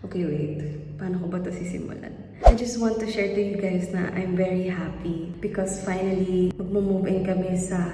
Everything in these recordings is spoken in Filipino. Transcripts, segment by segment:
Okay, wait. Paano ko ba ito sisimulan? I just want to share to you guys na I'm very happy because finally, magmo-move in kami sa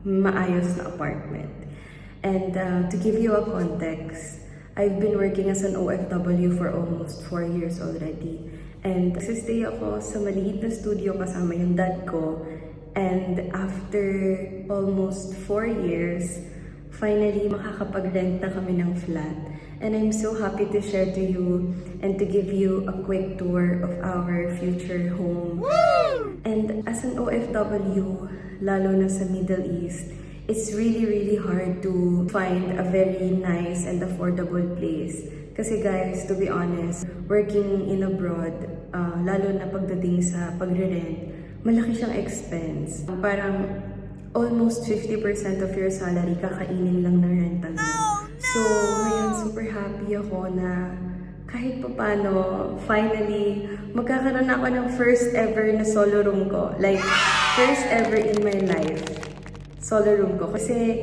maayos na apartment. And to give you a context, I've been working as an OFW for almost 4 years already. And nagsistay ako sa maliit na studio kasama yung dad ko. And after almost 4 years, finally makakapag-rent na kami ng flat. And I'm so happy to share to you and to give you a quick tour of our future home. And as an OFW, lalo na sa Middle East, it's really hard to find a very nice and affordable place. Kasi guys, to be honest, working in abroad, lalo na pagdating sa pagre-rent, malaki siyang expense. Parang almost 50% of your salary kakainin lang ng rental mo. So, ngayon super happy ako na kahit papano, finally, magkakaroon ako ng first ever na solo room ko. Like, first ever in my life, solo room ko. Kasi,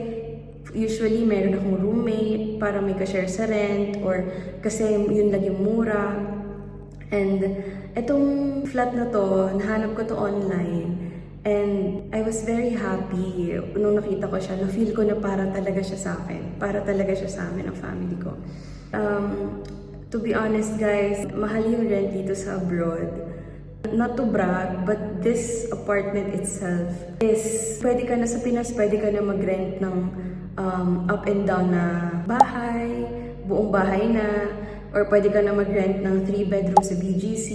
usually, meron akong roommate para may ka-share sa rent or kasi yun lang yung mura. And, etong flat na to, nahanap ko to online. And I was very happy nung nakita ko siya, na-feel ko na para talaga siya sa akin. Para talaga siya sa amin, ang family ko. To be honest guys, mahal yung rent dito sa abroad. Not to brag, but this apartment itself is, pwede ka na sa Pinas, pwede ka na mag-rent ng up and down na bahay, buong bahay na, or pwede ka na mag-rent ng 3 bedrooms sa BGC.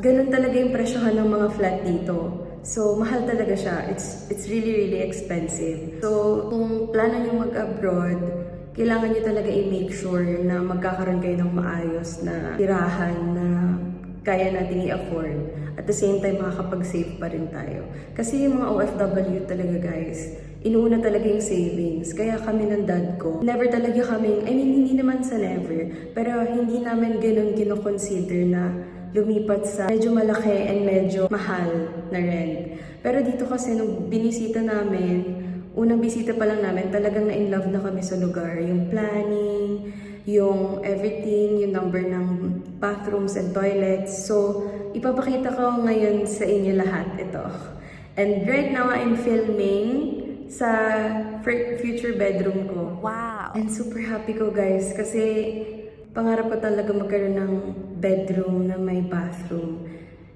Ganun talaga yung presyohan ng mga flat dito. So, mahal talaga siya. It's really expensive. So, kung plano nyo mag-abroad, kailangan nyo talaga i-make sure na magkakaroon kayo ng maayos na tirahan na kaya natin i-afford. At the same time, makakapag-save pa rin tayo. Kasi yung mga OFW talaga guys, inuuna talaga yung savings. Kaya kami ng dad ko, never talaga kami, hindi naman sa never, pero hindi namin ganun kinoconsider na lumipat sa medyo malaki and medyo mahal na rent. Pero dito kasi nung binisita namin, unang bisita pa lang namin, talagang na-in-love na kami sa lugar. Yung planning, yung everything, yung number ng bathrooms and toilets. So, ipapakita ko ngayon sa inyo lahat ito. And right now, I'm filming sa future bedroom ko. Wow! And super happy ko guys kasi pangarap ko talaga magkaroon ng bedroom na may bathroom.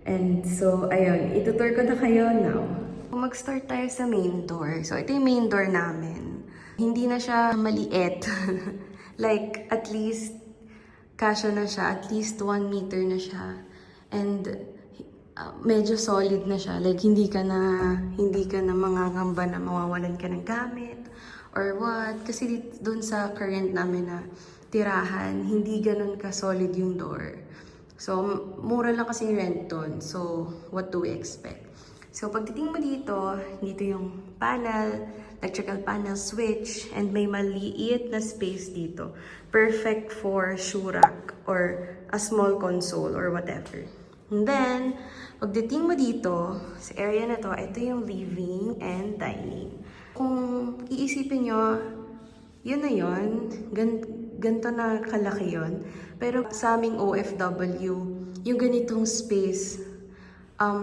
And so, ayun, itutur ko na kayo now. Mag-start tayo sa main door. So, ito yung main door namin. Hindi na siya maliit. Like, at least, kasya na siya. At least 1 meter na siya. And, medyo solid na siya. Like, hindi ka na mangangamba na mawawalan ka ng gamit or what. Kasi dun sa current namin na tirahan, hindi ganun ka-solid yung door. So, mura lang kasi yung rent dun. So, what do we expect? So, pagdating mo dito yung panel, electrical panel switch, and may maliit na space dito. Perfect for shoe rack or a small console or whatever. And then, pagdating mo dito, sa area na to, ito yung living and dining. Kung iisipin nyo, yun na yun. Ganito na kalaki yun. Pero sa aming OFW, yung ganitong space,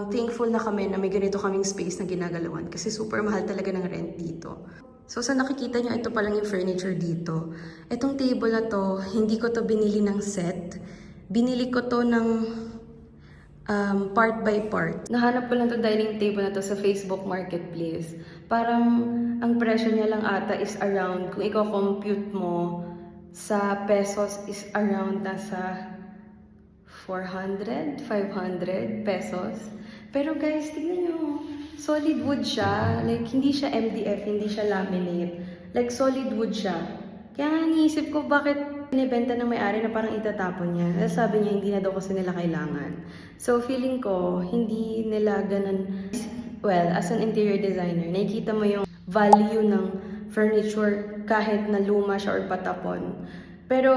thankful na kami na may ganito kaming space na ginagalawan kasi super mahal talaga ng rent dito. So sa nakikita nyo, ito pa lang yung furniture dito. Itong table na to, hindi ko to binili ng set. Binili ko to ng part by part. Nahanap ko lang to dining table na to sa Facebook Marketplace. Parang ang presyo niya lang ata is around, kung i-compute mo, sa pesos is around nasa 400, 500 pesos. Pero guys, tignan nyo, solid wood siya. Like, hindi siya MDF, hindi siya laminate. Like, solid wood siya. Kaya nga niisip ko, bakit binibenta ng may-ari na parang itatapon niya. Sabi niya, hindi na daw kasi nila kailangan. So, feeling ko, hindi nila ganun. Well, as an interior designer, nakikita mo yung value ng furniture kahit na luma siya or patapon. Pero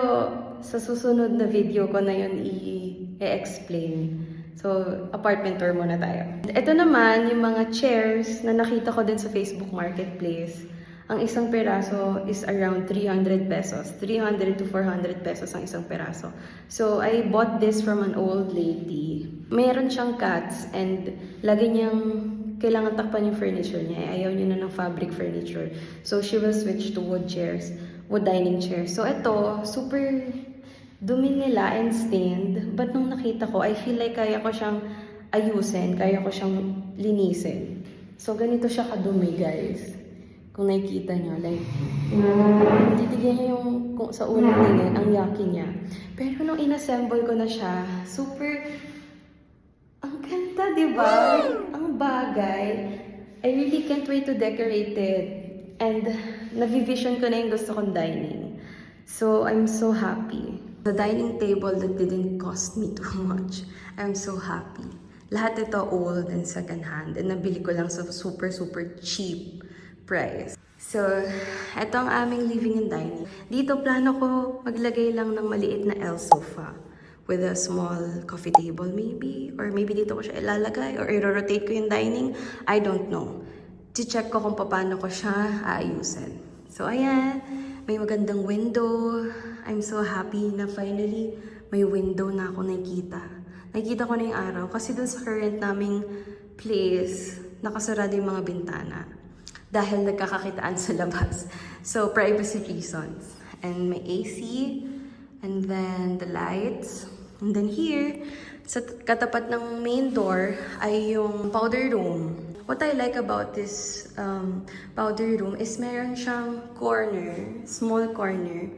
sa susunod na video ko na yun i-explain. So, apartment tour muna tayo. Ito naman yung mga chairs na nakita ko din sa Facebook Marketplace. Ang isang peraso is around 300 pesos. 300 to 400 pesos ang isang peraso. So, I bought this from an old lady. Meron siyang cats and lagi niyang kailangan takpan yung furniture niya. Ayaw niya na ng fabric furniture. So, she will switch to wood chairs, wood dining chairs. So, ito, super dumi nila and stained. But nung nakita ko, I feel like kaya ko siyang ayusin, kaya ko siyang linisin. So, ganito siya kadumi, guys. Kung nakikita nyo, like, titigyan nyo yung kung sa unang tingin, ang yucky niya. Pero nung inassemble ko na siya, super, ang ganda, di ba? Like, ang bagay. I really can't wait to decorate it. And, navivision ko na yung gusto kong dining. So, I'm so happy. The dining table that didn't cost me too much. I'm so happy. Lahat ito old and second hand. And nabili ko lang sa super, super cheap price. So, ito ang aming living and dining. Dito plano ko maglagay lang ng maliit na L sofa with a small coffee table maybe. Or maybe dito ko siya ilalagay or i-rotate ko yung dining. I don't know. I-check ko kung paano ko siya aayusin. So, ayan. May magandang window. I'm so happy na finally may window na ako nakikita. Nakikita ko na yung araw. Kasi dun sa current naming place, nakasarado yung mga bintana. Dahil nagkakakitaan sa labas. So, privacy reasons. And may AC, and then the lights. And then here, sa katapat ng main door ay yung powder room. What I like about this powder room is meron siyang corner, small corner,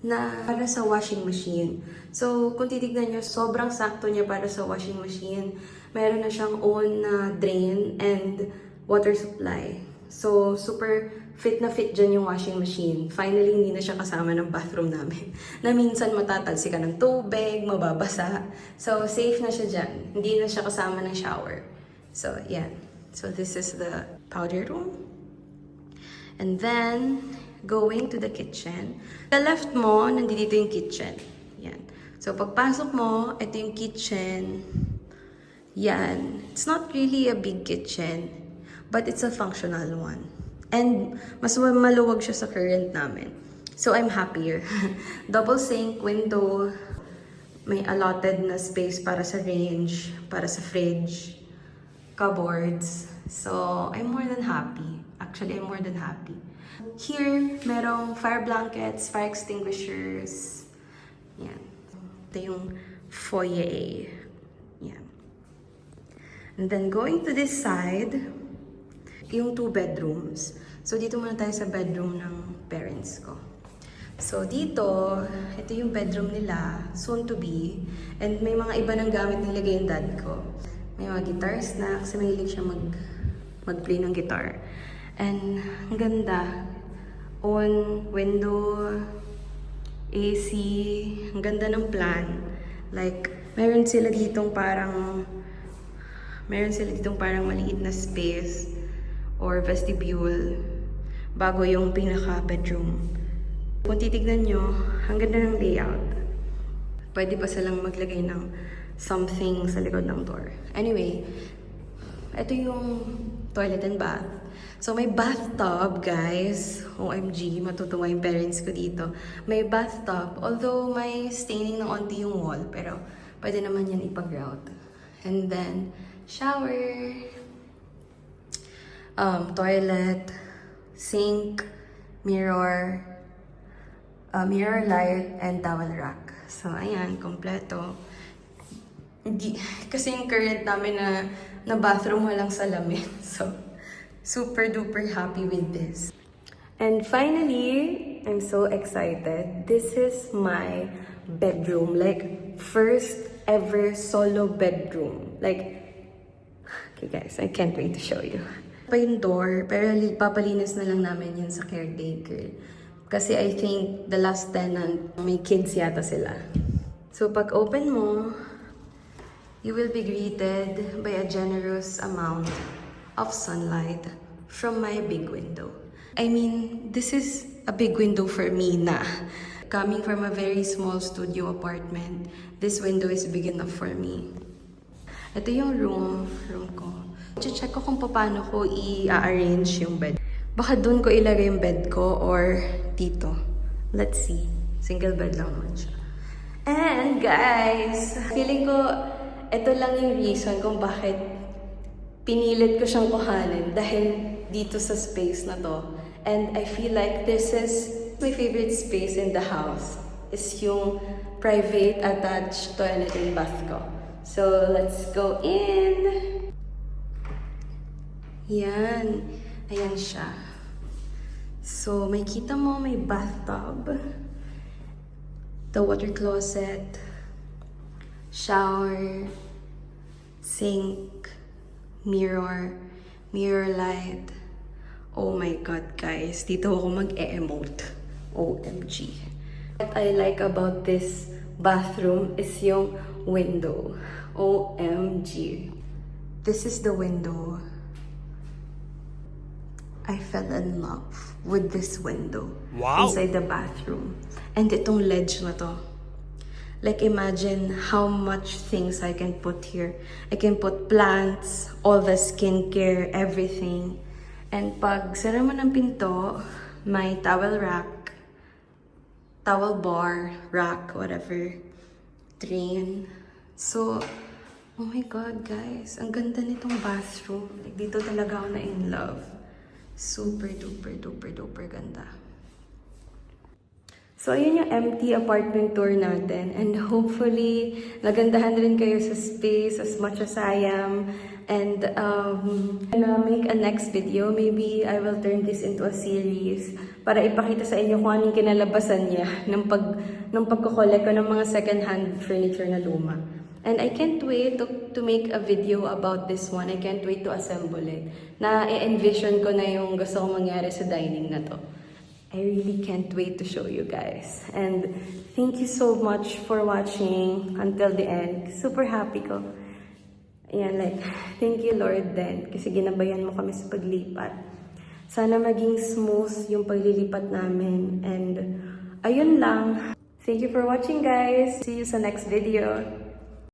na para sa washing machine. So, kung titignan nyo, sobrang sakto niya para sa washing machine. Meron na siyang own na drain and water supply. So, super fit na fit dyan yung washing machine. Finally, hindi na siya kasama ng bathroom namin. Na minsan matatalsi ka ng tubig, mababasa. So, safe na siya dyan. Hindi na siya kasama ng shower. So, yan. So, this is the powder room. And then, going to the kitchen. Sa left mo, nandito yung kitchen. Yan. So, pagpasok mo, ito yung kitchen. Yan. It's not really a big kitchen. But it's a functional one. And mas maluwag siya sa current namin. So I'm happier. Double sink, window, may allotted na space para sa range, para sa fridge, cupboards. So I'm more than happy. Actually, I'm more than happy. Here, merong fire blankets, fire extinguishers. Yan. Ito yung foyer. Yan. And then going to this side, yung 2 bedrooms. So, dito muna tayo sa bedroom ng parents ko. So, dito, ito yung bedroom nila, soon to be. And may mga iba ng gamit nilagay yung dad ko. May mga guitar snacks, mahilig siya mag-play ng guitar. And, ang ganda. On, window, AC, ang ganda ng plan. Like, meron sila ditong parang maliit na space or vestibule bago yung pinaka-bedroom. Kung titignan nyo, ang ganda ng layout. Pwede pa silang maglagay ng something sa likod ng door. Anyway, ito yung toilet and bath. So, may bathtub, guys. OMG, matutuwa yung parents ko dito. May bathtub, although may staining ng onti yung wall, pero pwede naman yan ipag-grout. And then, shower, toilet, sink, mirror, mirror light, and towel rack. So, ayan, kompleto. Kasi yung current namin na bathroom walang salamin. So, super duper happy with this. And finally, I'm so excited. This is my bedroom. Like, first ever solo bedroom. Like, okay guys, I can't wait to show you. Pa yung door, pero papalinis na lang namin yun sa caretaker. Kasi I think the last tenant, may kids yata sila. So pag open mo, you will be greeted by a generous amount of sunlight from my big window. I mean, this is a big window for me na. Coming from a very small studio apartment, this window is big enough for me. Ito yung room ko. Check ko kung paano ko i-arrange yung bed. Baka dun ko ilagay yung bed ko or dito. Let's see. Single bed lang naman siya. And guys, feeling ko ito lang yung reason kung bakit pinilit ko siyang kuhanin dahil dito sa space na to. And I feel like this is my favorite space in the house. Is yung private attached toilet and bath ko. So let's go in. Yan. Ayan siya. So may kita mo, may bathtub. The water closet, shower, sink, mirror light. Oh my God, guys. Dito ako mag-e-emote. OMG. What I like about this bathroom is yung window. OMG. This is the window. I fell in love with this window. Wow. Inside the bathroom. And itong ledge na to. Like imagine how much things I can put here. I can put plants, all the skincare, everything. And pag sara mo ng pinto, may towel rack, towel bar, rack, whatever, drain. So, oh my God, guys. Ang ganda nitong bathroom. Like, dito talaga ako na in love. Super duper duper duper ganda. So, ayun yung empty apartment tour natin. And hopefully, nagandahan rin kayo sa space as much as I am. And gonna make a next video. Maybe I will turn this into a series para ipakita sa inyo kung anong kinalabasan niya ng pagko-collect ko ng mga second-hand furniture na luma. And I can't wait to make a video about this one. I can't wait to assemble it. Na-envision ko na yung gusto kong mangyari sa dining na to. I really can't wait to show you guys. And thank you so much for watching until the end. Super happy ko. Ayan, like, thank you Lord then. Kasi ginabayan mo kami sa paglipat. Sana maging smooth yung paglilipat namin. And ayun lang. Thank you for watching guys. See you sa next video.